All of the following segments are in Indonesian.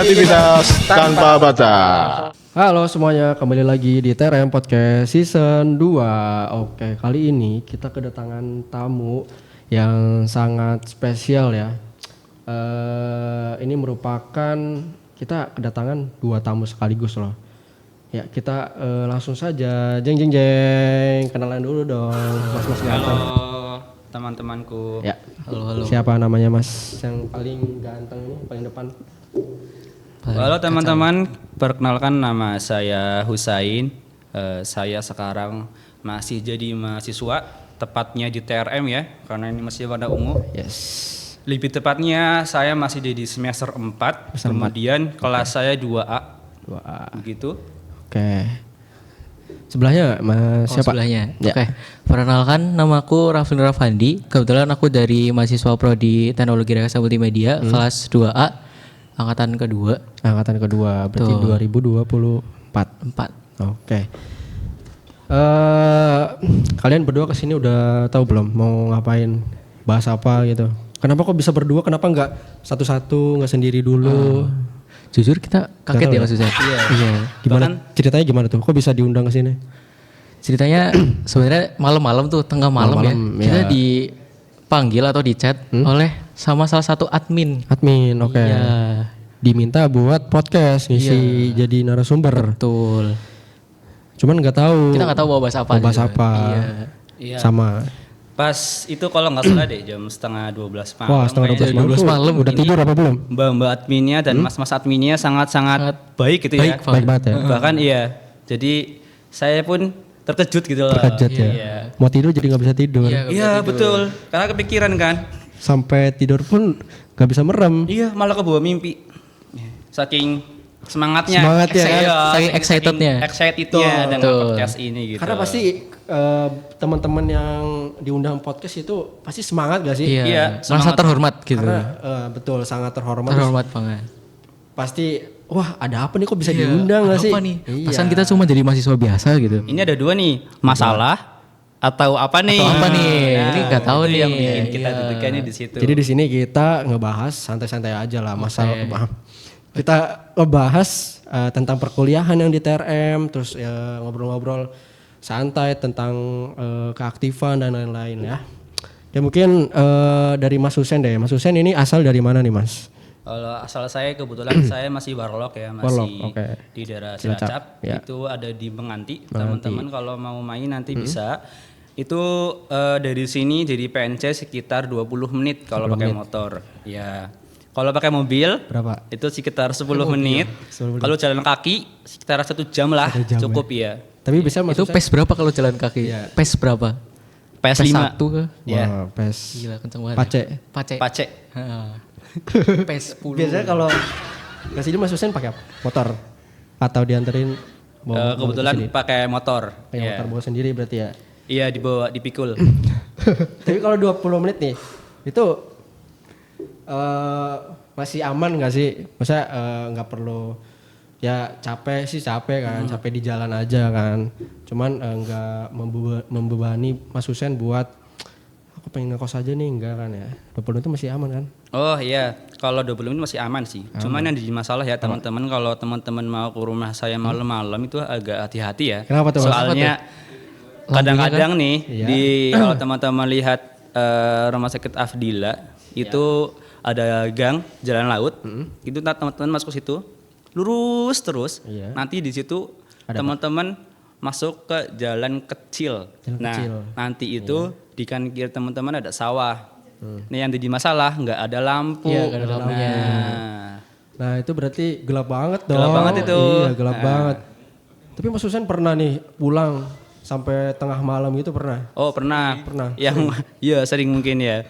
Kreativitas tanpa batas. Halo semuanya, kembali lagi di TRM Podcast Season 2. Oke, kali ini kita kedatangan tamu yang sangat spesial ya. Ini merupakan kita kedatangan 2 tamu sekaligus loh. Ya, kita langsung saja. Jeng jeng jeng. Kenalan dulu dong, Mas ganteng. Halo teman-temanku. Ya. Halo. Siapa namanya Mas yang paling ganteng ini, paling depan? Halo teman-teman, perkenalkan nama saya Husain. Saya sekarang masih jadi mahasiswa, tepatnya di TRM ya, karena ini masih warna ungu. Yes. Lebih tepatnya saya masih di semester 4, kemudian kelas saya 2A. 2A. Begitu. Oke. Sebelahnya Mas siapa? Sebelahnya. Ya. Oke. Perkenalkan, namaku Rafli Rafandi. Kebetulan aku dari mahasiswa prodi Teknologi Rekayasa Multimedia kelas 2A angkatan kedua. Angkatan kedua berarti Tuh. 2024. 4. Oke. Kalian berdua kesini udah tahu belum mau ngapain? Bahas apa gitu? Kenapa kok bisa berdua? Kenapa nggak satu-satu, nggak sendiri dulu? Jujur kita kaget tahu ya ya? Mas Husain. Iya. Gimana ceritanya gimana tuh? Kok bisa diundang ke sini? Ceritanya sebenarnya malam-malam tuh, tengah malam ya. Malam-malam, Kita ya. dipanggil atau dicat oleh sama salah satu admin. Admin, oke. Iya. Diminta buat podcast ngisi jadi narasumber. Betul. Cuman nggak tahu. Kita nggak tahu mau bahas apa. Mau bahas juga. apa. Iya. Sama. Pas itu kalau nggak salah deh jam setengah 12 malam. Wah, setengah 12 malam. 12 malam. Udah tidur apa belum? Mbak-mbak adminnya dan mas-mas adminnya sangat-sangat baik gitu ya. Baik banget ya. Bahkan iya. Jadi saya pun terkejut gitu loh. Terkejut ya. Iya. Mau tidur jadi nggak bisa tidur. Iya betul. Karena kepikiran kan. Sampai tidur pun nggak bisa merem. Iya malah kebawa mimpi. Saking semangatnya. Semangatnya, Iya, saking excitednya. Excitednya dengan Betul. podcast ini gitu. Karena pasti teman-teman yang diundang podcast itu pasti semangat gak sih? Iya. Iya, Merasa semangat. terhormat gitu. Karena betul sangat terhormat. Terhormat banget. Pasti wah ada apa nih kok bisa diundang gak sih? Apa nih? Iya. Pasan kita cuma jadi mahasiswa biasa gitu. Ini ada 2 nih, masalah atau apa nih? Atau apa nih? Ini nggak tahu itu nih. yang bikin kita Iya. deg-degannya di situ. Jadi di sini kita ngebahas santai-santai aja lah masalah. Kita ngebahas tentang perkuliahan yang di TRM, terus ya, ngobrol-ngobrol santai tentang keaktifan dan lain-lain ya. Ya mungkin dari Mas Husain deh. Mas Husain ini asal dari mana nih Mas? Kalau asal saya kebetulan saya masih Warlock ya, masih Warlock, oke. di daerah Cilacap, Cilacap. ya. Itu ada di Menganti. Teman-teman kalau mau main nanti bisa. Itu dari sini jadi PNC sekitar 20 menit kalau pakai motor. Ya. Kalau pakai mobil Berapa? itu sekitar 10 menit. Kalau jalan kaki sekitar 1 jam lah, 1 jam cukup ya. Tapi bisa Mas Itu Husain? PES berapa kalau jalan kaki? Iya. PES berapa? PS5. 1 kah? Ya. Wah, PES. Gila kenceng banget. Pace. Pace. Pace. PES 10. Biasanya kalau ke sini Mas Husain pakai apa? Motor atau dianterin Kebetulan pakai motor. pakai Iya. motor bawa sendiri berarti ya. Iya dibawa dipikul. Tapi kalau 20 menit nih itu masih aman nggak sih? Masa nggak perlu ya capek sih capek kan, capek di jalan aja kan. Cuman nggak membebani Mas Husain buat aku pengen ngekos aja nih enggak kan ya. 20 menit itu masih aman kan? Oh iya, kalau 20 menit masih aman sih. Cuman yang jadi masalah ya teman-teman kalau teman-teman mau ke rumah saya malam-malam itu agak hati-hati ya. Kenapa tuh, Mas? Soalnya kadang-kadang nih Iya. di kalau teman-teman lihat Rumah Sakit Afdila itu ada gang jalan laut. Itu teman-teman masuk ke situ lurus terus. Iya. Nanti di situ teman-teman masuk ke jalan kecil. Jalan Nah, kecil. nanti itu di kanan kiri teman-teman ada sawah. Nah, yang jadi masalah nggak ada lampu. Iya, nggak ada lampunya. Nah itu berarti gelap banget dong. Gelap banget itu. Iya gelap banget. Tapi Mas Husain pernah nih pulang sampai tengah malam gitu pernah? Oh pernah. Pernah. Yang ya sering mungkin ya.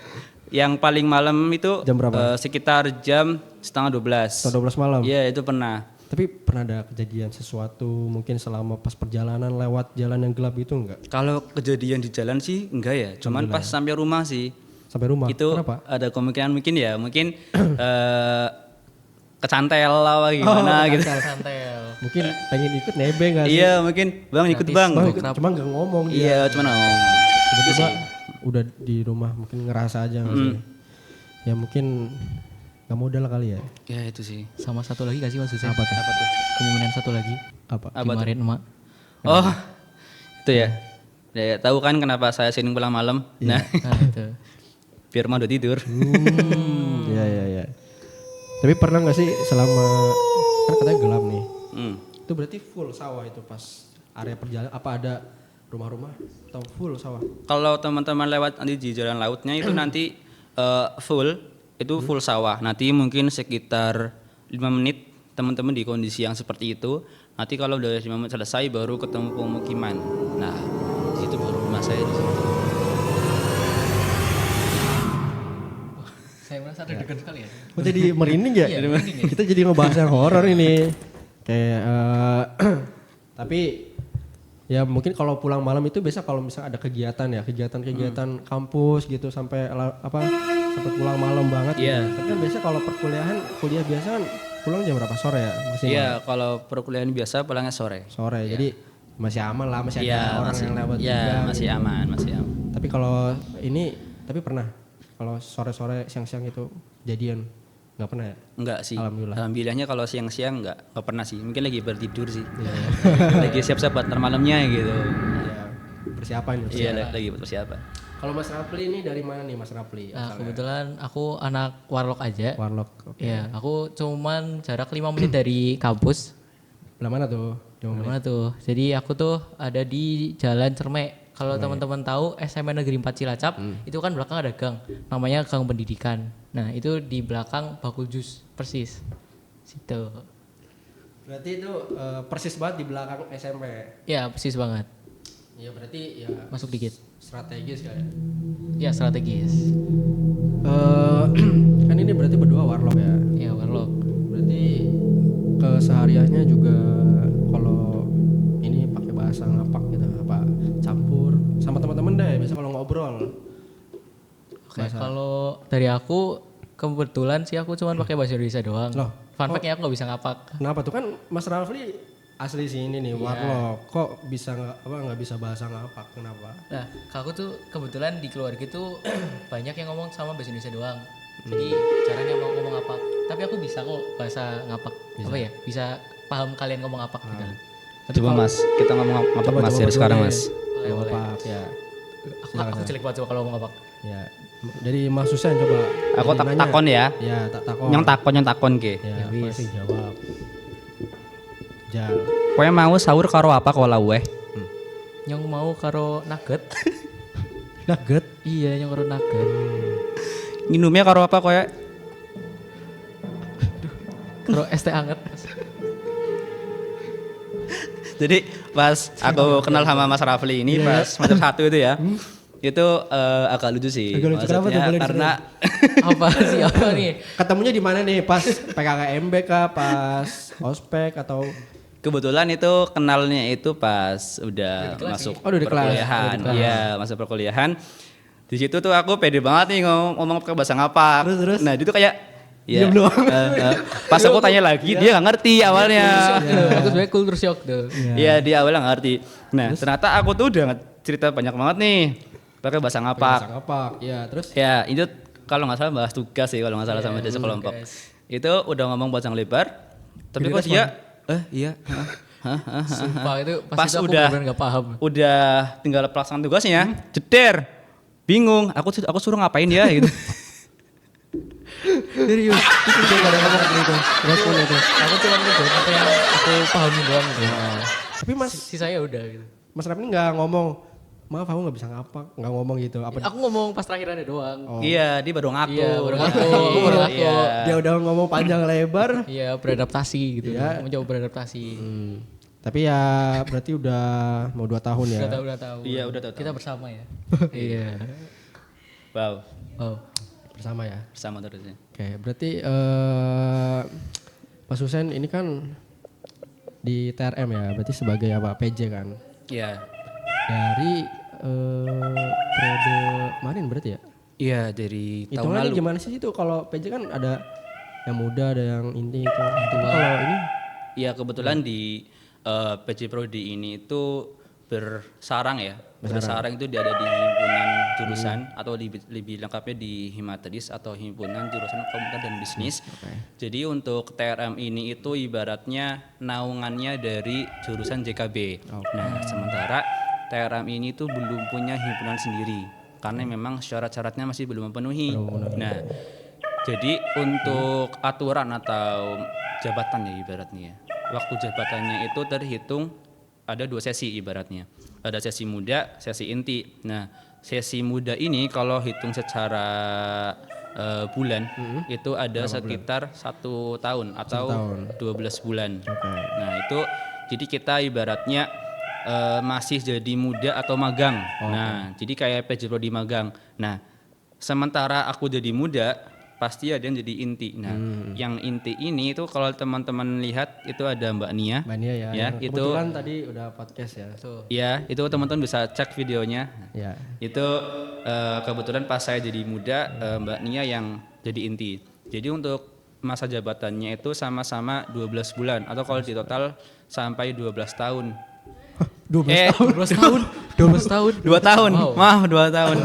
Yang paling malam itu Jam berapa? Sekitar jam setengah 12. Atau 12 malam? Iya itu pernah. Tapi pernah ada kejadian sesuatu mungkin selama pas perjalanan lewat jalan yang gelap itu enggak? Kalau kejadian di jalan sih enggak ya. Cuman pas sampai rumah sih. Sampai rumah? Itu Kenapa? ada kemungkinan mungkin kecantel lah gimana gitu. Santel. Mungkin pengen ikut nebeng gak sih? Iya mungkin bang ikut bang. Bang, ikut, cuma gak ngomong dia. Iya cuman Tiba-tiba udah di rumah mungkin ngerasa aja gak sih? Ya mungkin Gak modal kali ya? Ya itu sih. Sama satu lagi gak sih Mas Husain? Apa tuh? Kemungkinan satu lagi. Apa? Kemarin emak. Oh, itu ya. Ya, tahu kan kenapa saya sering pulang malam? Nah, Nah itu. biar mau udah tidur. Iya. Tapi pernah gak sih selama, kan katanya gelap nih. Hmm. Itu berarti full sawah itu pas area perjalanan, apa ada rumah-rumah atau full sawah? Kalau teman-teman lewat nanti di jalan lautnya itu nanti full sawah. Nanti mungkin sekitar 5 menit teman-teman di kondisi yang seperti itu. Nanti kalau udah 5 menit selesai baru ketemu pemukiman. Nah, di situ baru rumah saya di situ. Saya merasa deg-degan sekali ya. Oh, jadi merinding ya? Kita jadi ngebahas yang horor ini. Kayak tapi ya mungkin kalau pulang malam itu biasa kalau misalnya ada kegiatan ya, kegiatan kampus gitu sampai sampai pulang malam banget. Iya. Gitu. Tapi kan biasa kalau kuliah biasa kan pulang jam berapa, sore ya? Masih Iya, kalau perkuliahan biasa pulangnya sore. sore. Jadi masih aman lah, masih Iya, ada orang yang lewat Iya, juga. masih gitu. aman, masih aman. Tapi kalau ini pernah kalau sore-sore siang-siang itu jadian nggak pernah ya? Enggak sih. Alhamdulillah. Alhamdulillahnya kalau siang-siang enggak pernah sih. Mungkin lagi bertidur sih. Iya. Lagi siap-siap buat ntar malamnya gitu. Ya, persiapan ya. Iya, lagi buat persiapan. Kalau Mas Rafli ini dari mana nih Mas Rafli? Nah kebetulan aku anak Warlock aja. Warlock. Oke. Ya, aku cuman jarak 5 menit dari kampus. Belah mana tuh? Mana tuh? Jadi aku tuh ada di Jalan Cermek. Kalau teman-teman tahu SMA Negeri 4 Cilacap, itu kan belakang ada gang, namanya Gang Pendidikan. Nah, itu di belakang Bakul Jus, persis. Situ. Berarti itu persis banget di belakang SMP. Ya, persis banget. Ya berarti ya Masuk dikit. strategis kali. Ya, strategis. Kan ini berarti berdua Warlock ya. Ya, Warlock. Berarti kesehariannya juga kalau ini pakai bahasa ngapak gitu apa campur sama teman-teman deh biasa kalau ngobrol. Oke, kalau dari aku kebetulan sih aku cuma pakai bahasa Indonesia doang. Loh, Fun fact-nya aku nggak bisa ngapak. Kenapa tuh kan Mas Rafli asli sini nih Warlock. Kok bisa nggak bisa bahasa ngapak? Kenapa? Nah, aku tuh kebetulan di keluarga tuh banyak yang ngomong sama bahasa Indonesia doang. Jadi caranya mau ngomong apa? Tapi aku bisa kok bahasa ngapak. Apa ya? Bisa paham kalian ngomong apa gitu. Coba Mas, kita ngomong apa Mas dari sekarang Mas? Boleh. Ngapak ya. Aku jelek banget coba kalau ngomong ngapak. Ya. Dari Mas Husain coba. Aku Jadi nanya. takon ya. Ya, tak takon. Yang takon ke. Ya, pasti jawab. Jal. Kowe mau sahur karo apa kalau weh? Yang mau karo nugget? Nugget. Iya, yang karo nugget. Minumnya karo apa kowe? Karo es teh anget. Jadi pas aku kenal sama Mas Rafli ini pas semester 1 itu ya. Itu agak lucu sih. Agak lucu. Kenapa tuh? Maksudnya Boleh karena Apa sih apa nih? Ketemunya di mana nih? Pas PKKMB kah? Pas ospek atau kebetulan itu kenalnya itu pas udah masuk Oh, udah di kelas. perkuliahan. Iya, masuk perkuliahan. Di situ tuh aku pede banget nih ngomong pakai bahasa ngapak. Terus? Nah, itu kayak ya, Diam doang. pas aku tanya lagi dia nggak ngerti awalnya. Aku sebenarnya culture shock tuh. Iya, dia awalnya nggak ngerti. Nah, ternyata aku tuh udah cerita banyak banget nih pakai bahasa ngapak. bahasa ngapak? Ya, terus Ya, itu kalau nggak salah bahas tugas sih kalau nggak salah sama dia sekelompok. Itu udah ngomong panjang lebar, tapi kok dia iya. Sumpah itu Pas itu aku udah bener-bener nggak paham. Udah tinggal pelaksanaan tugasnya, jeder. Bingung, aku suruh ngapain dia gitu. Serius, itu dia gak ada ngomong gitu. Respon itu. Aku cuma ngerjain apa yang aku pahamin doang gitu. tapi Mas Sisanya udah gitu. Mas Rafli nggak ngomong, maaf aku nggak bisa ngapak, nggak ngomong gitu. Apa? Aku ngomong pas terakhirannya doang. Iya, dia baru ngaku. Iya, baru ngaku. Aku baru ngaku. Iya. Dia udah ngomong panjang lebar. Iya, beradaptasi gitu. Iya. Mencoba beradaptasi. Tapi ya berarti udah mau 2 tahun ya. Udah tahu. Iya, udah tahu. Kita bersama ya. Iya. Wow, Oh. Bersama ya. bersama terusnya. Oke, berarti Mas Husain ini kan di TRM ya, berarti sebagai apa? PJ kan. Iya. Dari periode kemarin berarti ya? Iya, dari tahun Hitungannya lalu. gimana sih itu kalau PJ kan ada yang muda, ada yang inti itu. Tapi kalau ini Iya, kebetulan di PJ Prodi ini itu bersarang ya. Bersarang itu dia ada di himpunan jurusan atau lebih lengkapnya di Himatadis atau Himpunan Jurusan Komputer dan Bisnis. Jadi untuk TRM ini itu ibaratnya naungannya dari jurusan JKB. Nah, sementara TRM ini tuh belum punya himpunan sendiri karena memang syarat-syaratnya masih belum memenuhi. Nah, jadi untuk aturan atau jabatan ya ibaratnya. Waktu jabatannya itu terhitung ada 2 sesi ibaratnya. Ada sesi muda, sesi inti. Nah, sesi muda ini kalau hitung secara bulan itu ada sekitar 1 tahun atau 12 bulan. Nah, itu jadi kita ibaratnya masih jadi muda atau magang. Nah, jadi kayak PJ Prodi magang. Nah, sementara aku jadi muda pasti ada yang jadi inti. Nah, yang inti ini itu kalau teman-teman lihat itu ada Mbak Nia. Mbak Nia ya. Itu Kebetulan tadi udah podcast ya. ya, itu teman-teman bisa cek videonya. Ya. Itu kebetulan pas saya jadi muda Mbak Nia yang jadi inti. Jadi untuk masa jabatannya itu sama-sama 12 bulan atau kalau di total sampai 12 tahun. 12 tahun. 12 tahun. 2 tahun. Wow. Maaf, 2 tahun.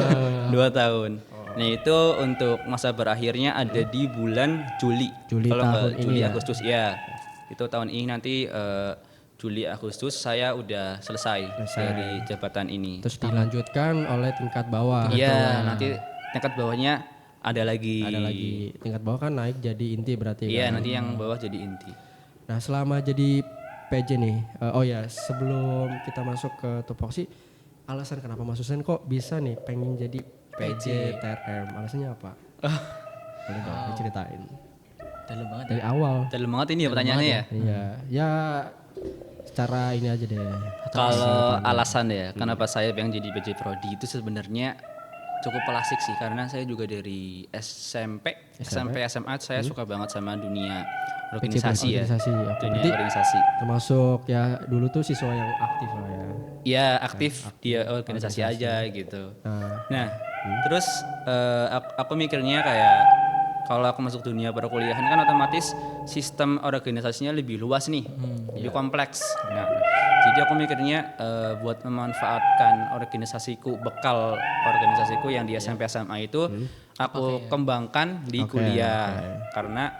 2 tahun. Nah, itu untuk masa berakhirnya ada di bulan Juli. Kalau tahun nggak Juli ini ya? Agustus ya. Itu tahun ini nanti Juli Agustus saya udah selesai dari jabatan ini. Terus dilanjutkan oleh tingkat bawah. Iya, nanti tingkat bawahnya ada lagi. Ada lagi tingkat bawah kan naik jadi inti berarti Iya, kan. nanti yang bawah jadi inti. Nah, selama jadi PJ nih, sebelum kita masuk ke tupoksi, alasan kenapa Mas Husain kok bisa nih pengen jadi PJ TRM? Alasannya apa? Boleh dong diceritain. Dalam banget. Dari awal. Dalam banget ini ya pertanyaannya ya. Iya, ya secara ini aja deh. Kalau alasan ya, kenapa saya pengen jadi PJ Prodi itu sebenarnya cukup klasik sih karena saya juga dari SMP SMA saya suka banget sama dunia organisasi ya. Organisasi, oke. Dunia Berarti organisasi. termasuk ya dulu tuh siswa yang aktif lah ya. Ya aktif dia organisasi aja gitu. Nah, terus aku mikirnya kayak kalau aku masuk dunia perkuliahan kan otomatis sistem organisasinya lebih luas nih, lebih kompleks. Nah, jadi aku mikirnya buat memanfaatkan bekal organisasiku yang di SMP SMA itu aku kembangkan di kuliah karena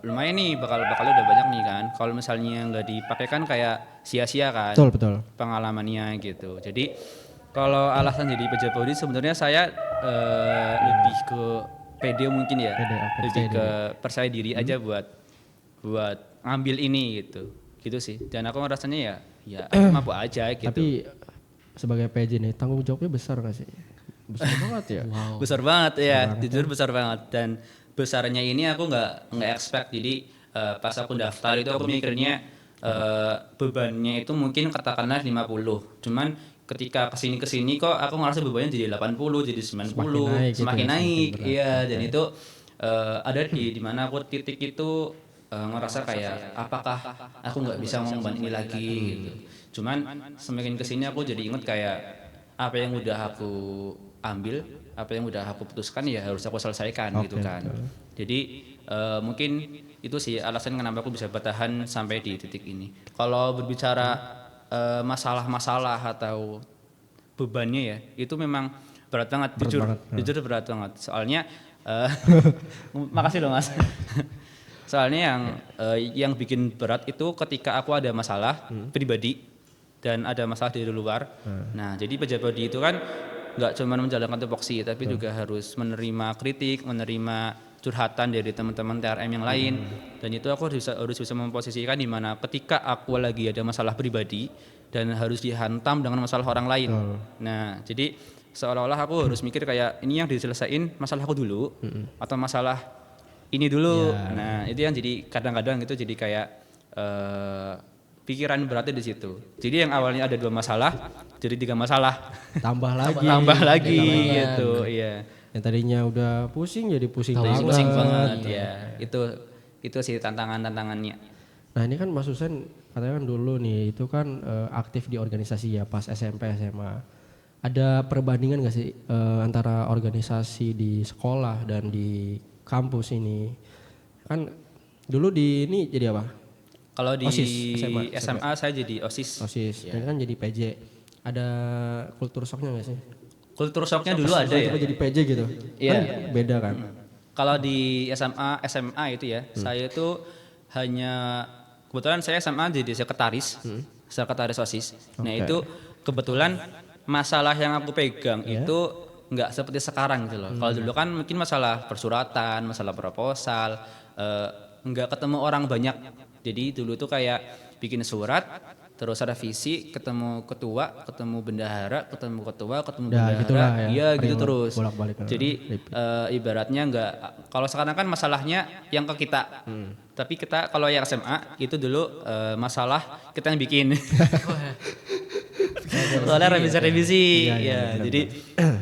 lumayan nih bakalnya udah banyak nih kan. Kalau misalnya nggak dipakai kan kayak sia-sia kan Betul. pengalamannya gitu. Jadi kalau alasan jadi PJ Prodi sebenarnya saya lebih ke pede mungkin ya, lebih ke percaya diri aja buat ngambil ini gitu sih. Dan aku rasanya ya mampu aja gitu. Tapi sebagai PJ nih tanggung jawabnya besar gak sih? Besar banget ya. Besar banget ya, jujur besar banget. Dan besarnya ini aku nggak expect. Jadi pas aku daftar itu aku mikirnya bebannya itu mungkin katakanlah 50. Cuman ketika kesini kok aku ngerasa bebannya jadi 80, jadi 90, semakin naik. Iya, dan itu ada di mana aku titik itu ngerasa kayak apakah aku nggak bisa ngomong ini lagi gitu. Cuman semakin kesini aku jadi inget kayak apa yang udah aku ambil, apa yang udah aku putuskan ya harus aku selesaikan gitu kan. Jadi mungkin itu sih alasan kenapa aku bisa bertahan sampai di titik ini. Kalau berbicara masalah-masalah atau bebannya ya itu memang berat banget, jujur berat banget. Soalnya makasih loh Mas. Soalnya yang bikin berat itu ketika aku ada masalah pribadi dan ada masalah dari luar. Nah, jadi PJ Prodi itu kan nggak cuma menjalankan tupoksi tapi juga harus menerima kritik, menerima curhatan dari teman-teman TRM yang lain. Dan itu aku harus bisa memposisikan di mana ketika aku lagi ada masalah pribadi dan harus dihantam dengan masalah orang lain. Nah, jadi seolah-olah aku harus mikir kayak ini yang diselesain masalah aku dulu atau masalah ini dulu. Nah, itu yang jadi kadang-kadang itu jadi kayak pikiran beratnya di situ. Jadi yang awalnya ada 2 masalah jadi 3 masalah. Tambah lagi gitu, iya. Yang tadinya udah pusing jadi pusing banget ya. Itu sih tantangannya. Nah, ini kan Mas Husain katanya kan dulu nih itu kan aktif di organisasi ya pas SMP SMA. Ada perbandingan gak sih antara organisasi di sekolah dan di kampus ini? Kan dulu di ini jadi apa? Kalau di OSIS, SMA saya jadi OSIS. Dan kan jadi PJ. Ada kultur shocknya gak sih? Kultur shocknya dulu ada ya. Tiba jadi PJ gitu. Iya. Kan beda kan. Kalau di SMA itu ya, saya itu hanya kebetulan saya SMA jadi sekretaris OSIS. Nah, Oke. itu kebetulan masalah yang aku pegang itu nggak seperti sekarang gitu loh. Kalau dulu kan mungkin masalah persuratan, masalah proposal, nggak ketemu orang banyak. Jadi dulu tuh kayak bikin surat, terus ada visi, ketemu ketua, ketemu bendahara, ketemu ketua, ketemu Ya, gitulah bendahara, ya. iya gitu Paling terus. bolak-balik. Jadi ibaratnya nggak, kalau sekarang kan masalahnya yang ke kita, tapi kita kalau yang SMA itu dulu masalah kita yang bikin. Soalnya revisi, ya. Jadi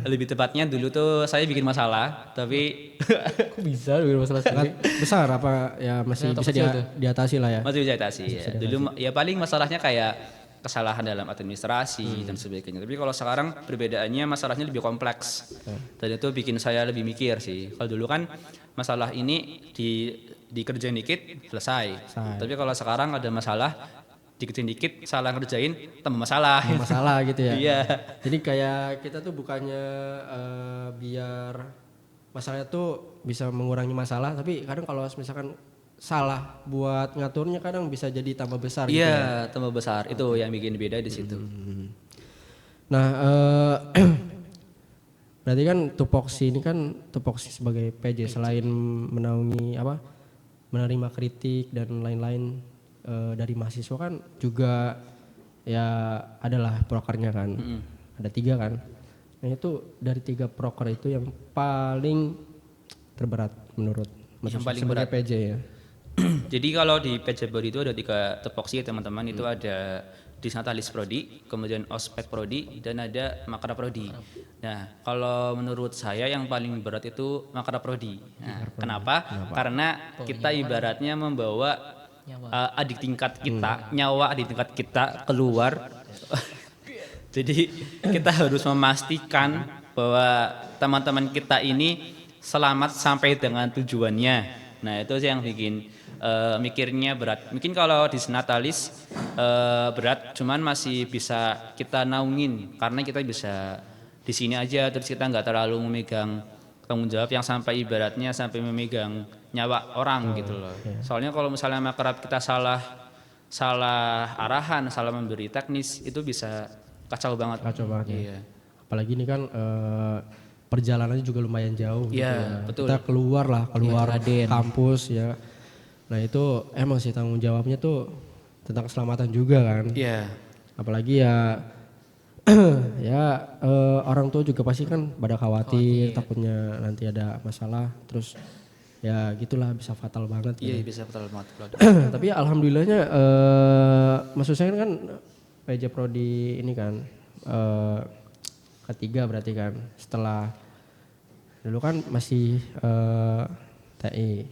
lebih tepatnya dulu tuh saya bikin masalah, tapi Kok bisa bikin masalah sendiri? Besar apa ya masih Atau bisa kecil tuh? diatasi lah ya. masih bisa atasi. Ya. Dulu ya paling masalahnya kayak kesalahan dalam administrasi dan sebagainya. Tapi kalau sekarang perbedaannya masalahnya lebih kompleks. Dan itu bikin saya lebih mikir sih. Kalau dulu kan masalah ini dikerjain dikit selesai. Tapi kalau sekarang ada masalah dikit salah ngerjain tambah masalah. Masalah gitu ya. Iya. Jadi kayak kita tuh bukannya biar masalahnya tuh bisa mengurangi masalah, tapi kadang kalau misalkan salah buat ngaturnya kadang bisa jadi tambah besar gitu ya. Iya, tambah besar. Itu yang bikin beda di situ. Nah, berarti kan tupoksi ini kan tupoksi sebagai PJ selain menaungi menerima kritik dan lain-lain dari mahasiswa kan juga ya adalah prokernya kan. Ada 3 kan. Nah itu dari 3 proker itu yang paling terberat menurut Yang paling sebagai berat. PJ ya. Jadi kalau di PJ Body itu ada 3 tupoksi ya teman-teman. Itu ada Disnatalis Prodi, kemudian Ospek Prodi, dan ada Makara Prodi. Nah, kalau menurut saya yang paling berat itu Makara Prodi. Nah, kenapa? Karena kita ibaratnya membawa adik tingkat kita, nyawa adik tingkat kita keluar. Jadi kita harus memastikan bahwa teman-teman kita ini selamat sampai dengan tujuannya. Nah, itu sih yang bikin mikirnya berat. Mungkin kalau di Natalis berat, cuman masih bisa kita naungin karena kita bisa di sini aja, terus kita nggak terlalu memegang tanggung jawab yang sampai ibaratnya sampai memegang nyawa orang gitu loh. Soalnya kalau misalnya makrab kita salah arahan, salah memberi teknis, itu bisa kacau banget. Kacau banget ya. Iya. Apalagi ini kan perjalanannya juga lumayan jauh gitu Iya, ya. betul. Kita keluar kampus ya. Nah itu emang sih tanggung jawabnya tuh tentang keselamatan juga kan. Iya. Apalagi ya orang tua juga pasti kan pada khawatir takutnya nanti ada masalah, terus ya gitulah bisa fatal banget. Iya, bisa fatal banget. Tapi alhamdulillahnya maksud saya kan PJ Prodi ini kan ketiga berarti kan, setelah dulu kan masih TI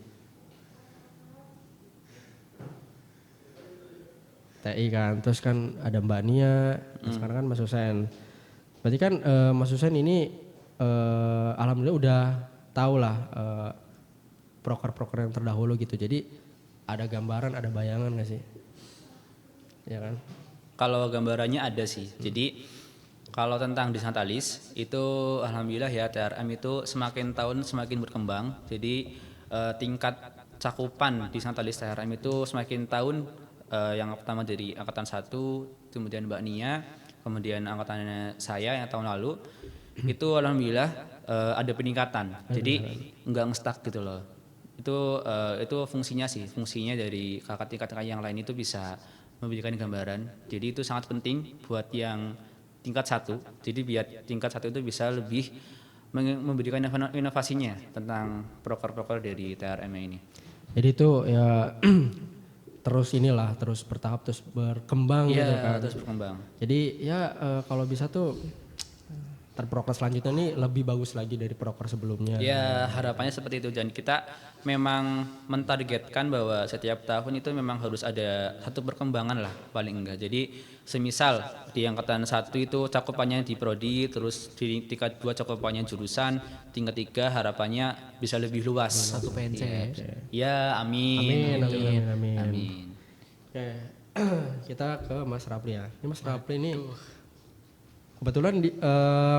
kan, terus kan ada Mbak Nia, sekarang kan Mas Husen. Berarti kan Mas Husen ini alhamdulillah udah tahu lah proker-proker yang terdahulu gitu, jadi ada gambaran, ada bayangan nggak sih? Ya kan? Kalau gambarannya ada sih. Jadi kalau tentang Disnatalis itu alhamdulillah ya TRM itu semakin tahun semakin berkembang. Jadi tingkat cakupan Disnatalis TRM itu semakin tahun yang pertama dari angkatan 1, kemudian Mbak Nia, kemudian angkatan saya yang tahun lalu itu alhamdulillah ada peningkatan. Jadi enggak nge-stuck gitu loh. Itu fungsinya dari kakak tingkat yang lain itu bisa memberikan gambaran. Jadi itu sangat penting buat yang tingkat 1. Jadi biar tingkat 1 itu bisa lebih memberikan inovasinya tentang proker-proker dari TRM ini. Jadi itu ya terus bertahap, terus berkembang gitu kan. Terus berkembang. Jadi ya kalau bisa tuh proker selanjutnya ini lebih bagus lagi dari proker sebelumnya. Ya harapannya seperti itu, dan kita memang mentargetkan bahwa setiap tahun itu memang harus ada satu perkembangan lah paling enggak. Jadi semisal di angkatan 1 itu cakupannya di prodi, terus di tingkat 2 cakupannya jurusan, tingkat 3 harapannya bisa lebih luas. Satu PNC. Ya amin. Oke. Kita ke Mas Rapli ya. Ini Mas Rapli ini kebetulan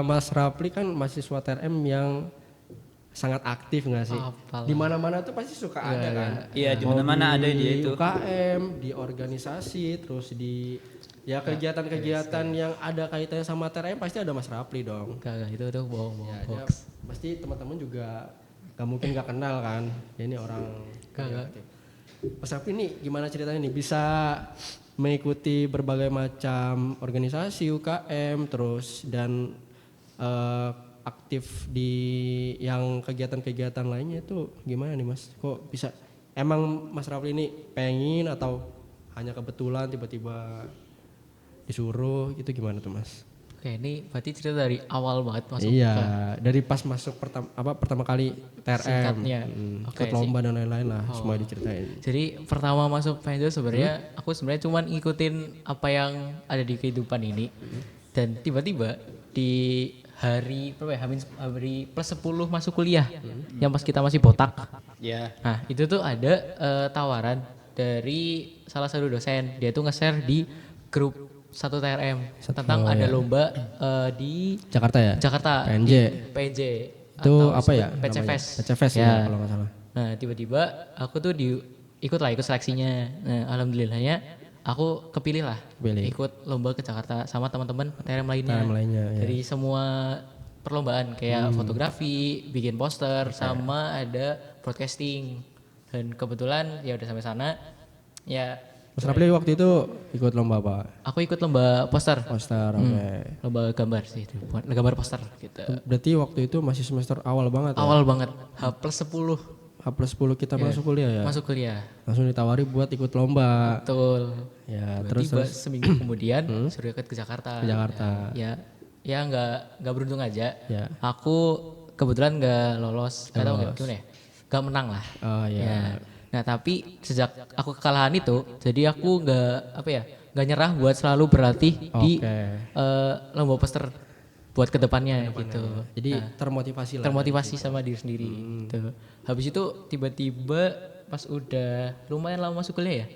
Mas Rapli kan mahasiswa TRM yang sangat aktif nggak sih? Apalah. Di mana-mana tuh pasti suka ada kan? Iya, di Mau mana-mana ada di dia itu. UKM, di organisasi, terus di ya kegiatan-kegiatan yang ada kaitannya sama TRM pasti ada Mas Rapli dong. Enggak, itu tuh bohong Ya, dia hoax. pasti teman-teman juga gak mungkin gak kenal kan. Ya, ini orang Kagak. aktif. Mas Rapli nih gimana ceritanya nih bisa mengikuti berbagai macam organisasi UKM terus dan aktif di yang kegiatan-kegiatan lainnya itu gimana nih Mas? Kok bisa emang Mas Rapli ini pengen atau hanya kebetulan tiba-tiba disuruh itu gimana tuh Mas? Oke, ini berarti cerita dari awal banget masuk Iya, ke dari pas masuk pertama kali TRM, singkatnya. Oke, ikut lomba dan lain-lain lah, semua diceritain. Jadi pertama masuk Venture sebenarnya aku sebenarnya cuman ngikutin apa yang ada di kehidupan ini. Dan tiba-tiba di hari berapa ya? Hari plus 10 masuk kuliah. Yang pas kita masih botak. Ya. Nah, itu tuh ada tawaran dari salah satu dosen. Dia tuh nge-share di grup satu TRM tentang ada lomba di Jakarta ya? Jakarta PNJ. di PNJ Itu atau apa ya? PCFest. PCFest ya kalau nggak salah. Nah, tiba-tiba aku tuh ikut seleksinya. Nah, alhamdulillahnya aku kepilih lah. Kepilih. Ikut lomba ke Jakarta sama teman-teman TRM lainnya. TRM lainnya, ya. Dari semua perlombaan kayak fotografi, bikin poster, sama ada broadcasting. Dan kebetulan ya udah sampai sana. Ya, Mas Rapli waktu itu ikut lomba apa? aku ikut lomba poster. Poster, oke. Lomba gambar sih itu, buat gambar poster gitu. Berarti waktu itu masih semester awal banget ya? Awal banget, H+10 H+10 kita masuk kuliah ya? masuk kuliah. Langsung ditawari buat ikut lomba. Betul. Ya, Tiba-tiba terus seminggu kemudian suruh ikut ke Jakarta. ke Jakarta. Ya nggak beruntung aja. Ya. Aku kebetulan nggak lolos. Gak tahu gimana ya? Gak menang lah. Oh ya. Ya. Nah tapi sejak aku kekalahan itu, jadi aku nggak nyerah buat selalu berlatih di Oke. lomba poster buat kedepannya gitu. Jadi termotivasi lah. Termotivasi sama diri sendiri. Gitu. Habis itu tiba-tiba pas udah lumayan lama masuk kuliah ya.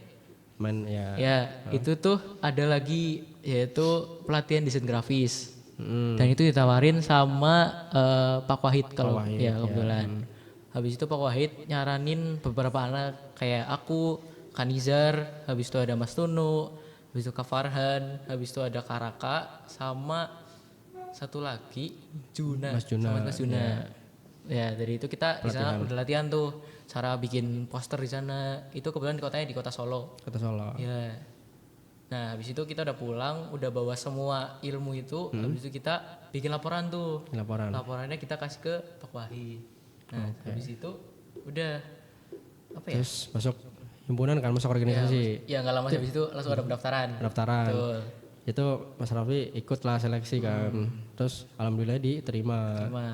Main ya. Ya, itu tuh ada lagi yaitu pelatihan desain grafis. Dan itu ditawarin sama Pak Wahid kalau ya kebetulan. Habis itu Pak Wahid nyaranin beberapa anak kayak aku, Kanizar, habis itu ada Mas Tunu, habis itu Kak Farhan, habis itu ada Karaka sama satu lagi Juna. Mas Juna, Sama Mas Juna. Ya, dari itu kita di sana udah latihan tuh cara bikin poster di sana. Itu kebetulan di kotanya di Kota Solo. Kota Solo. Ya. Nah, habis itu kita udah pulang, udah bawa semua ilmu itu, habis itu kita bikin laporan tuh. Laporan. Laporannya kita kasih ke Pak Wahid. Nah, habis itu udah apa ya? Terus masuk himpunan kan, masuk organisasi. Ya nggak lama habis itu langsung ada pendaftaran. Pendaftaran. Betul. Itu Mas Raffi ikutlah seleksi kan. Terus alhamdulillah diterima. Cuma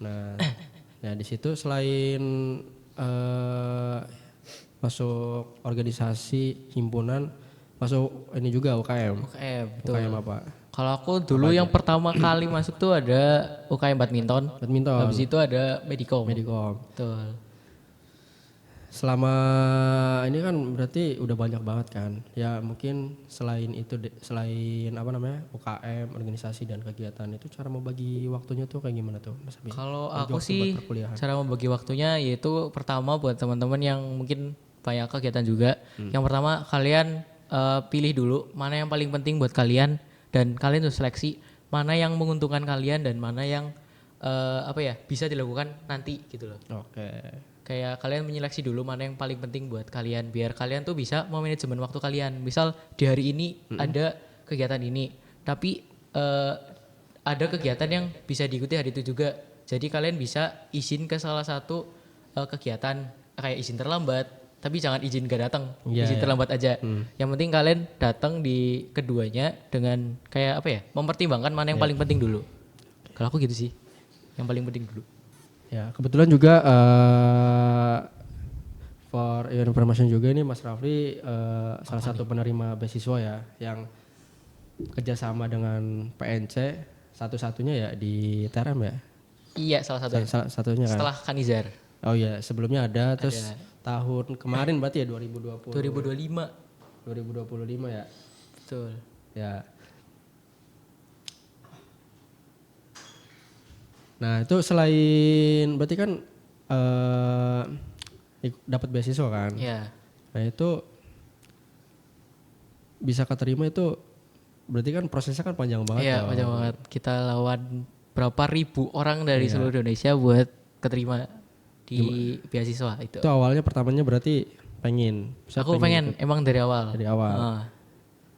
Nah, ya di situ selain masuk organisasi himpunan, masuk ini juga UKM. UKM, betul. UKM apa? Kalau aku dulu yang pertama kali masuk tuh ada UKM badminton. Badminton. Habis itu ada Medicom. Medicom. Betul. Selama ini kan berarti udah banyak banget kan. Ya mungkin selain itu selain apa namanya UKM, organisasi dan kegiatan itu cara membagi waktunya tuh kayak gimana tuh Mas Abi? Kalau Bagi aku waktu sih buat perkuliahan. cara membagi waktunya yaitu pertama buat teman-teman yang mungkin banyak kegiatan juga. Yang pertama kalian pilih dulu mana yang paling penting buat kalian dan kalian tuh seleksi mana yang menguntungkan kalian dan mana yang bisa dilakukan nanti gitu loh. Oke. Kayak kalian menyeleksi dulu mana yang paling penting buat kalian biar kalian tuh bisa memanajemen waktu kalian. Misal di hari ini ada kegiatan ini, tapi ada kegiatan yang bisa diikuti hari itu juga. Jadi kalian bisa izin ke salah satu kegiatan kayak izin terlambat, tapi jangan izin gak datang, Iya, izin iya. terlambat aja. Yang penting kalian datang di keduanya dengan kayak mempertimbangkan mana yang paling penting dulu. Kalau aku gitu sih, yang paling penting dulu. Ya kebetulan juga for your information juga ini Mas Rafli salah satu penerima beasiswa ya yang kerjasama dengan PNC satu-satunya ya di TRM ya. Iya, salah satu. Salah satunya kan. Setelah Kanizar. Oh iya sebelumnya ada terus tahun kemarin berarti ya 2020. 2025. 2025 ya. Betul. Ya. Nah itu selain berarti kan dapat beasiswa kan. Ya. Nah itu bisa keterima itu berarti kan prosesnya kan panjang banget. Iya, dong. panjang banget. Kita lawan berapa ribu orang dari seluruh Indonesia buat keterima di beasiswa itu. Itu awalnya pertamanya berarti pengen. Aku pengen emang dari awal. Dari awal.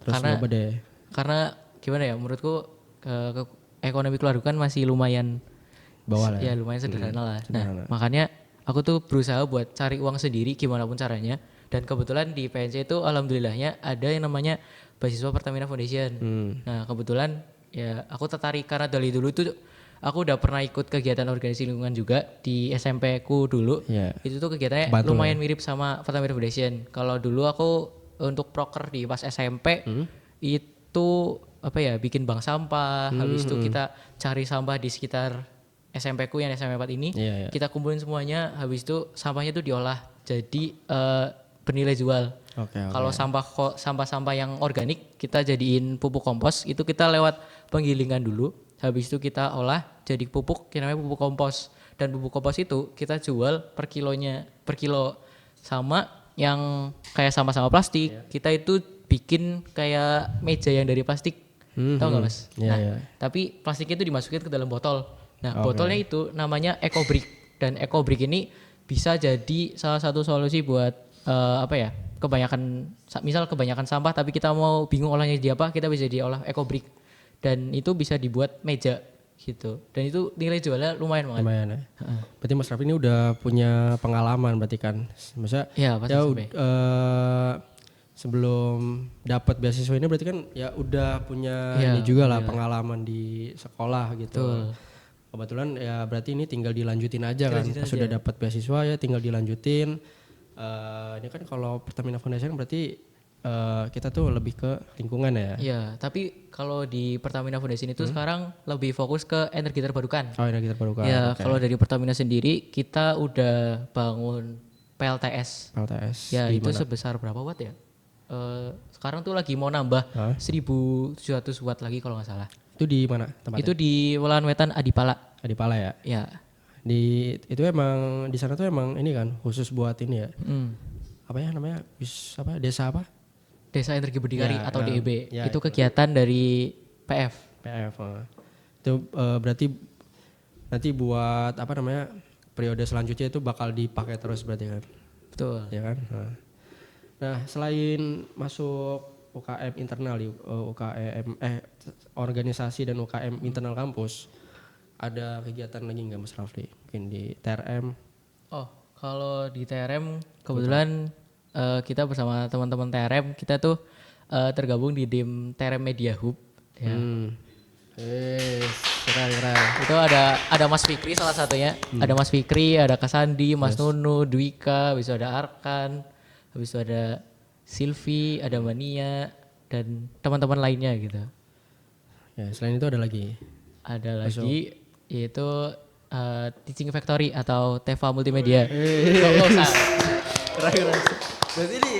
Terus karena nyoba deh. karena gimana ya, menurutku ekonomi keluarga kan masih lumayan Bawah lah ya ya. lumayan sederhana lah. sederhana. Nah, makanya aku tuh berusaha buat cari uang sendiri gimana pun caranya. Dan kebetulan di PNC itu alhamdulillahnya ada yang namanya beasiswa Pertamina Foundation. Nah, kebetulan ya aku tertarik karena dari dulu tuh aku udah pernah ikut kegiatan organisasi lingkungan juga di SMP ku dulu. Iya. Itu tuh kegiatannya Bantu lumayan mirip sama Pertamina Foundation. Kalau dulu aku untuk proker di pas SMP itu apa ya, bikin bank sampah. Habis itu kita cari sampah di sekitar SMP ku yang SMP 4 ini. Iya, iya. Kita kumpulin semuanya, habis itu sampahnya itu diolah jadi bernilai jual. Oke. Kalau sampah-sampah yang organik kita jadiin pupuk kompos, itu kita lewat penggilingan dulu. Habis itu kita olah jadi pupuk yang namanya pupuk kompos. Dan pupuk kompos itu kita jual per kilo. Sama yang kayak sampah-sampah plastik, kita itu bikin kayak meja yang dari plastik. Tahu nggak Mas? Iya, Nah, iya. tapi plastiknya itu dimasukin ke dalam botol. Nah, botolnya itu namanya EcoBrick. Dan EcoBrick ini bisa jadi salah satu solusi buat kebanyakan sampah tapi kita mau bingung olahnya jadi apa, kita bisa diolah EcoBrick. Dan itu bisa dibuat meja gitu. Dan itu nilai jualnya lumayan banget. Lumayan ya. Berarti Mas Raffi ini udah punya pengalaman berarti kan. Maksudnya Iya, pasti sampai. Sebelum dapat beasiswa ini berarti kan ya udah punya Iya, ini juga lah pengalaman di sekolah gitu. Betul. Kebetulan ya berarti ini tinggal dilanjutin aja kan. Pas sudah dapat beasiswa ya tinggal dilanjutin. Ini kan kalau Pertamina Foundation berarti kita tuh lebih ke lingkungan ya. Iya, tapi kalau di Pertamina Foundation itu sekarang lebih fokus ke energi terbarukan. Oh, energi terbarukan. Ya, Oke. kalau dari Pertamina sendiri kita udah bangun PLTS. PLTS. Ya, di itu mana? sebesar berapa watt ya? Sekarang tuh lagi mau nambah 1.700 watt lagi kalau nggak salah. Itu di mana tempatnya? Itu di Welaan Wetan Adipala. Di Pala ya. Ya. Itu emang di sana tuh emang ini kan khusus buat ini ya. Apa ya namanya? Desa apa? Desa Energi Berdikari Ya, atau nah, DEB. ya, Itu kegiatan dari PF. PF. Itu berarti nanti buat apa namanya? Periode selanjutnya itu bakal dipakai terus berarti kan. Betul. Ya kan? Nah, selain masuk UKM internal di organisasi dan UKM internal kampus, ada kegiatan lagi nggak Mas Rafli? Mungkin di TRM. Oh, kalau di TRM kebetulan kita bersama teman-teman TRM kita tuh tergabung di tim TRM Media Hub. Ya. Keren. Itu ada Mas Fikri salah satunya. Ada Mas Fikri, ada Kasandi, Mas Nunu, Dwika, habis itu ada Arkan, habis itu ada Silvi, ada Mania dan teman-teman lainnya gitu. Ya, selain itu ada lagi. Ada lagi yaitu Teaching Factory atau Teva Multimedia. Nggak usah. Keren. Berarti ini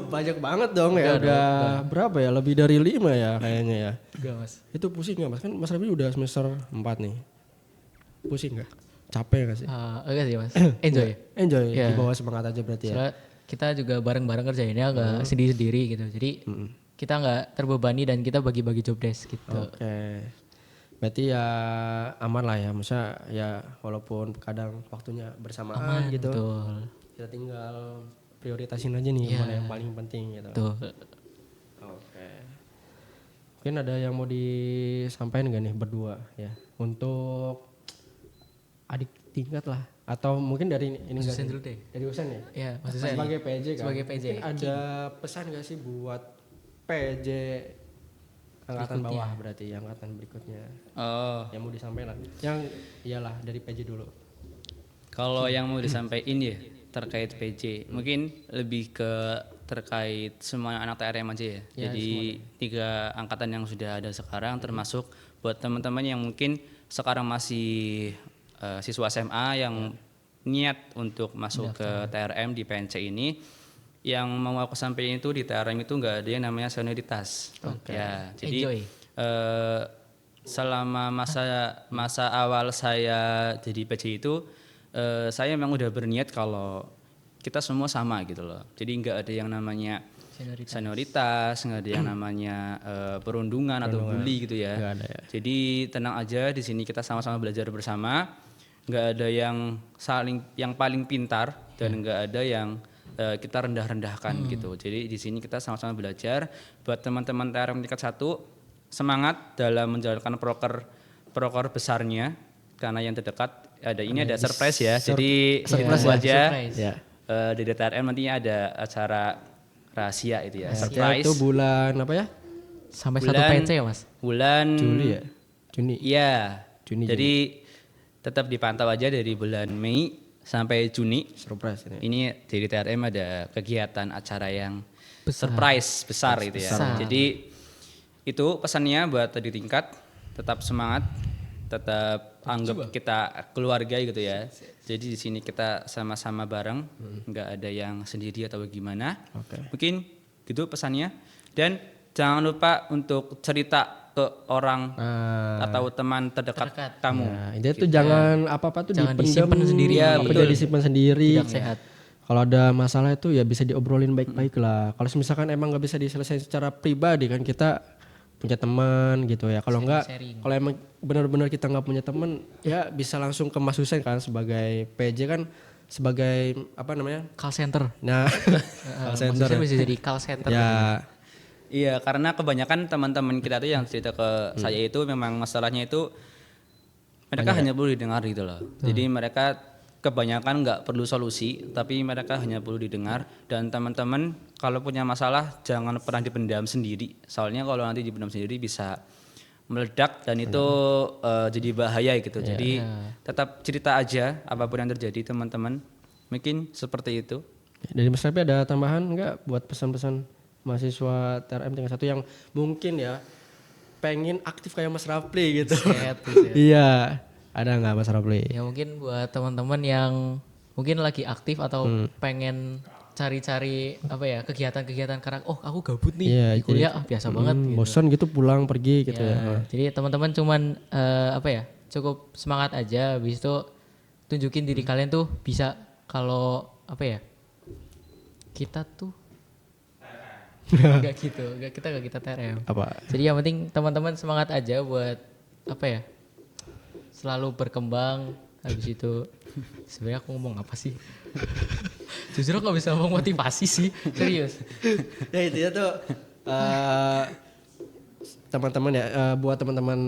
banyak banget dong ya. Udah berapa ya? Lebih dari 5 ya kayaknya ya. Enggak, Mas. Itu pusing gak Mas? Kan Mas Rabi udah semester 4 nih. Pusing gak? Capek gak sih? Enggak sih, Mas. Enjoy. Enjoy, Iya. di bawah semangat aja berarti ya. Soalnya kita juga bareng-bareng kerjainnya enggak sendiri-sendiri gitu. Jadi kita enggak terbebani dan kita bagi-bagi job desk gitu. Oke. Berarti ya aman lah ya. Maksudnya ya walaupun kadang waktunya bersamaan gitu. Betul. Kita tinggal prioritasin aja nih mana yang paling penting gitu. Tuh. Oke. Mungkin ada yang mau disampaikan gak nih berdua ya untuk adik tingkat lah atau mungkin dari ini Mas enggak Husain sih? dulu deh. Dari Husain ya? Iya, Mas Husain. Sebagai PJ kan. Sebagai PJ. Mungkin ada pesan gak sih buat PJ angkatan bawah berarti angkatan berikutnya Oh, yang mau disampaikan yang iyalah dari PJ dulu. kalau yang mau disampaikan ya terkait PJ, mungkin lebih ke terkait semua anak TRM aja ya. Jadi 3 angkatan yang sudah ada sekarang termasuk buat teman-teman yang mungkin sekarang masih siswa SMA yang niat untuk masuk ke TRM di PNC ini, yang mau aku sampaikan itu di TRM itu nggak ada yang namanya senioritas. Ya, jadi Enjoy. selama masa awal saya jadi PJ itu saya memang udah berniat kalau kita semua sama gitu loh. Jadi nggak ada yang namanya senioritas, nggak ada yang namanya perundungan atau bully gitu ya. Nggak ada ya. Jadi tenang aja, di sini kita sama-sama belajar bersama. Nggak ada yang yang paling pintar dan nggak ada yang kita rendah-rendahkan gitu. Jadi di sini kita sama-sama belajar. Buat teman-teman TRM tingkat 1, semangat dalam menjalankan proker besarnya. Karena yang terdekat ada surprise ya. Jadi surprise tunggu aja. Ya. Di DTRM nantinya ada acara rahasia itu ya, Ya, surprise. itu bulan apa ya? Sampai Bulan- 1 PC ya Mas? Bulan Juli ya? Juni. Iya. Juni, Jadi tetap dipantau aja dari bulan Mei sampai Juni. Surprise ini. Ini dari TRM ada kegiatan acara yang Besar. surprise besar itu ya. Besar. Jadi itu pesannya buat tadi tingkat, tetap semangat, tetap anggap kita keluarga gitu ya. Jadi di sini kita sama-sama bareng, nggak ada yang sendiri atau gimana. Oke. Mungkin gitu pesannya. Dan jangan lupa untuk cerita ke orang atau teman terdekat kamu. Nah, itu tuh jangan apa-apa tuh Jangan dipendam disimpan sendiri. Ya, apa betul. jadi disimpan sendiri. Tidak sehat. Kalau ada masalah itu ya bisa diobrolin baik-baik lah. Kalau misalkan emang nggak bisa diselesaikan secara pribadi kan kita punya teman gitu ya. Kalau enggak, Sharing. kalau emang benar-benar kita nggak punya teman, ya bisa langsung ke Mas Husain kan sebagai PJ kan sebagai apa namanya? Call center. Nah, call center. Maksudnya bisa jadi call center. Ya, Iya, karena kebanyakan teman-teman kita tuh yang cerita ke saya itu memang masalahnya itu mereka hanya perlu didengar gitu loh. Jadi mereka kebanyakan nggak perlu solusi, tapi mereka hanya perlu didengar. Dan teman-teman kalau punya masalah jangan pernah dipendam sendiri. Soalnya kalau nanti dipendam sendiri bisa meledak dan itu jadi bahaya gitu. Jadi tetap cerita aja apapun yang terjadi teman-teman. Mungkin seperti itu. dari Mas Rapi ada tambahan nggak buat pesan-pesan mahasiswa TRM tingkat 1 yang mungkin ya pengen aktif kayak Mas Rapli gitu. Set, gitu ya. Iya, ada nggak Mas Rapli? Ya mungkin buat teman-teman yang mungkin lagi aktif atau pengen cari-cari apa ya kegiatan-kegiatan karena aku gabut nih Iya, di kuliah biasa banget gitu. Bosan gitu pulang pergi gitu ya. Ya, jadi teman-teman cuman apa ya cukup semangat aja, habis itu tunjukin diri kalian tuh bisa kalau apa ya kita tuh nggak kita TRM. Apa? Jadi yang penting teman-teman semangat aja buat apa ya selalu berkembang. Habis itu sebenarnya aku ngomong apa sih? Justru aku nggak bisa ngomong motivasi sih, serius. Ya itu ya tuh teman-teman ya buat teman-teman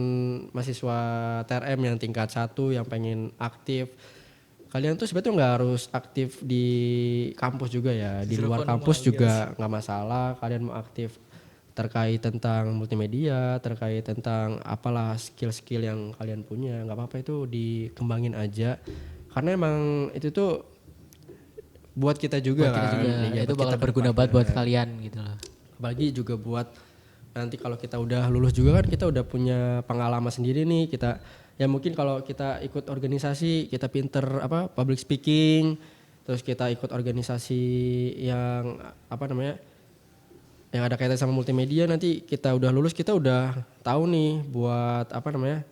mahasiswa TRM yang tingkat 1 yang pengen aktif, kalian tuh sebetulnya nggak harus aktif di kampus juga ya, di luar kampus juga nggak masalah. Kalian mau aktif terkait tentang multimedia, terkait tentang apalah skill-skill yang kalian punya, nggak apa-apa itu dikembangin aja. Karena emang itu tuh buat kita juga Buat kita kan. juga, Iya, itu buat bakal kita berguna banget buat kalian gitu loh. apalagi juga buat nanti kalau kita udah lulus juga kan kita udah punya pengalaman sendiri nih. Kita ya mungkin kalau kita ikut organisasi kita pinter apa public speaking, terus kita ikut organisasi yang apa namanya yang ada kaitan sama multimedia, nanti kita udah lulus kita udah tahu nih buat apa namanya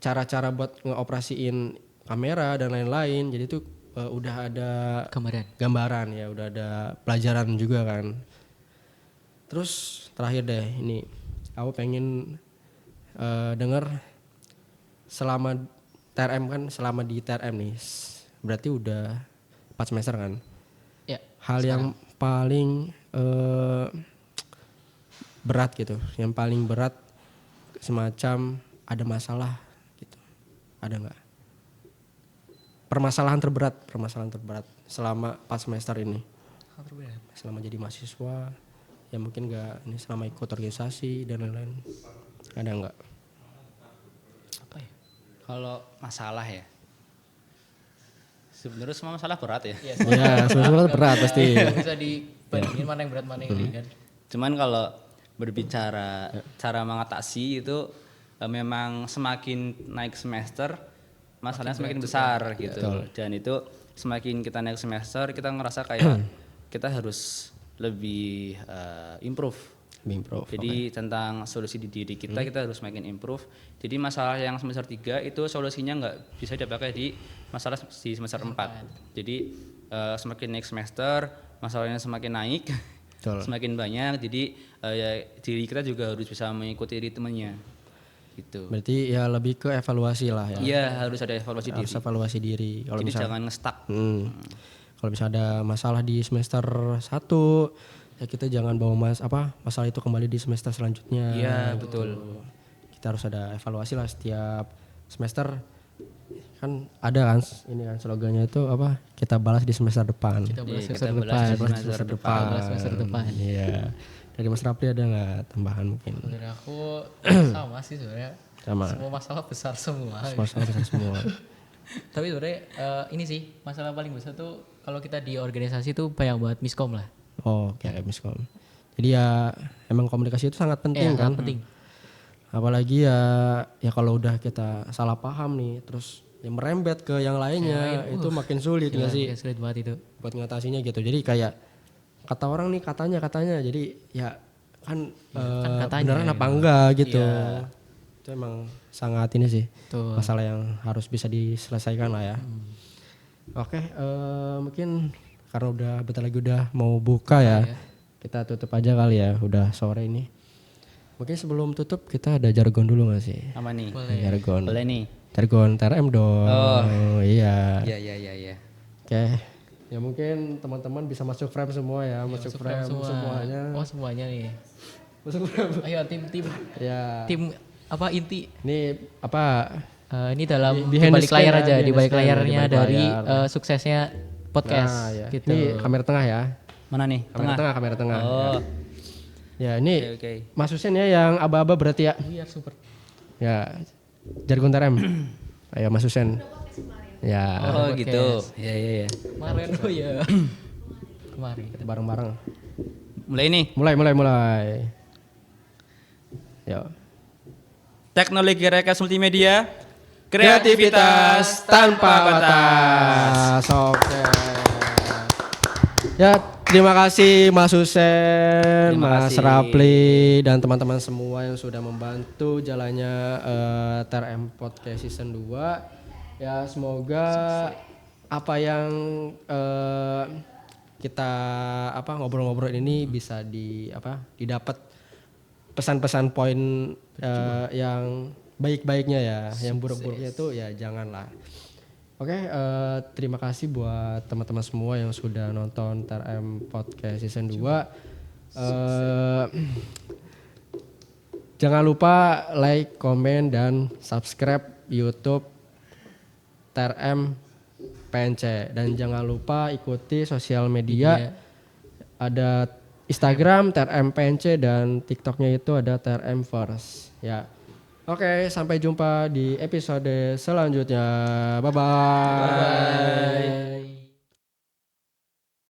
cara-cara buat ngeoperasiin kamera dan lain-lain. Jadi itu udah ada gambaran ya, udah ada pelajaran juga kan. Terus terakhir deh ini aku pengen dengar selama TRM kan, selama di TRM nih berarti udah 4 semester kan. Ya. Hal yang paling berat gitu, yang paling berat semacam ada masalah gitu, ada nggak? Permasalahan terberat selama 4 semester ini. Selama jadi mahasiswa, ya mungkin nggak ini selama ikut organisasi dan lain-lain, ada nggak? Apa ya? Kalau masalah ya, sebenarnya semua masalah berat ya. Ya semua berat pasti. Bisa dibandingin mana yang berat mana yang ringan. Cuman kalau berbicara cara mengatasi itu memang semakin naik semester masalahnya semakin besar gitu. Dan itu semakin kita naik semester kita ngerasa kayak kita harus lebih improve Improve. Jadi tentang solusi di diri kita harus makin improve. Jadi masalah yang semester 3 itu solusinya nggak bisa dipakai di masalah di semester 4. Jadi semakin naik semester masalahnya semakin naik, Betul. semakin banyak. Jadi ya diri kita juga harus bisa mengikuti ritmenya. Gitu. Berarti ya lebih ke evaluasi lah ya. Iya harus ada evaluasi diri. Harus evaluasi diri. Kalau Jadi misalnya jangan nge-stuck. kalau bisa ada masalah di semester 1 ya kita jangan bawa masalah itu kembali di semester selanjutnya. Iya, gitu. betul. Kita harus ada evaluasi lah setiap semester. Kan ada kan ini kan slogannya itu apa? Kita balas di semester depan. Kita bahas Iya, semester kita depan. balas di Balas di semester depan. Balas semester depan. Iya. Dari Mas Rapli ada nggak tambahan mungkin? Dari aku sama sih sebenarnya. Sama. Semua masalah besar semua. Masalah besar semua. Tapi sebenarnya ini sih masalah paling besar tuh kalau kita di organisasi tuh banyak banget miskom lah. Oh, kayak miskom. Jadi ya emang komunikasi itu sangat penting kan? Sangat penting. Apalagi ya kalau udah kita salah paham nih, terus ya merembet ke yang lainnya, itu makin sulit nggak sih Ya, sulit banget itu. buat ngatasinya gitu. Jadi kayak kata orang nih katanya, jadi ya kan, katanya, beneran apa enggak gitu. Itu emang sangat ini sih masalah yang harus bisa diselesaikan lah ya. Oke, mungkin karena udah bentar lagi udah mau buka ya, kita tutup aja kali ya, udah sore ini. Mungkin sebelum tutup kita ada jargon dulu gak sih? Apa nih? Jargon. Boleh nih. Jargon TRM dong. Oh. Iya. Iya. Oke. Ya mungkin teman-teman bisa masuk frame semua ya, masuk frame semuanya. Oh semuanya nih. Masuk frame. Ayo tim Ya. tim apa inti? Ini apa? Ini dalam di behind the balik screen layar ya, aja, behind di the balik screen, layarnya di balik dari layar. suksesnya podcast. Nah, ya. Gitu. Ini kamera tengah ya. Mana nih? Kamera tengah. Oh. Ya, ini Oke. Mas Husen ya yang aba-aba berarti ya. Iya super. Ya. Jargon TRM. Ayo Mas Husen. Ya. Oh gitu. Iya. Kemarin oh ya. Kemarin. Kita bareng-bareng. Mulai nih. Mulai. Yo. Teknologi Rekas Multimedia. Kreativitas tanpa batas. Oke. Ya, terima kasih Mas Husen, Terima Mas kasih. Rapli dan teman-teman semua yang sudah membantu jalannya TRM Podcast Season 2. Ya, semoga apa yang kita ngobrol-ngobrol ini bisa didapat pesan-pesan poin yang baik-baiknya ya, yang buruk-buruknya itu ya janganlah. Oke, terima kasih buat teman-teman semua yang sudah nonton TRM Podcast Season 2. Jangan lupa like, komen, dan subscribe YouTube TRM PNC. Dan jangan lupa ikuti sosial media. Ada Instagram TRM PNC dan TikToknya itu ada TRM First. Ya. Oke, sampai jumpa di episode selanjutnya. Bye-bye.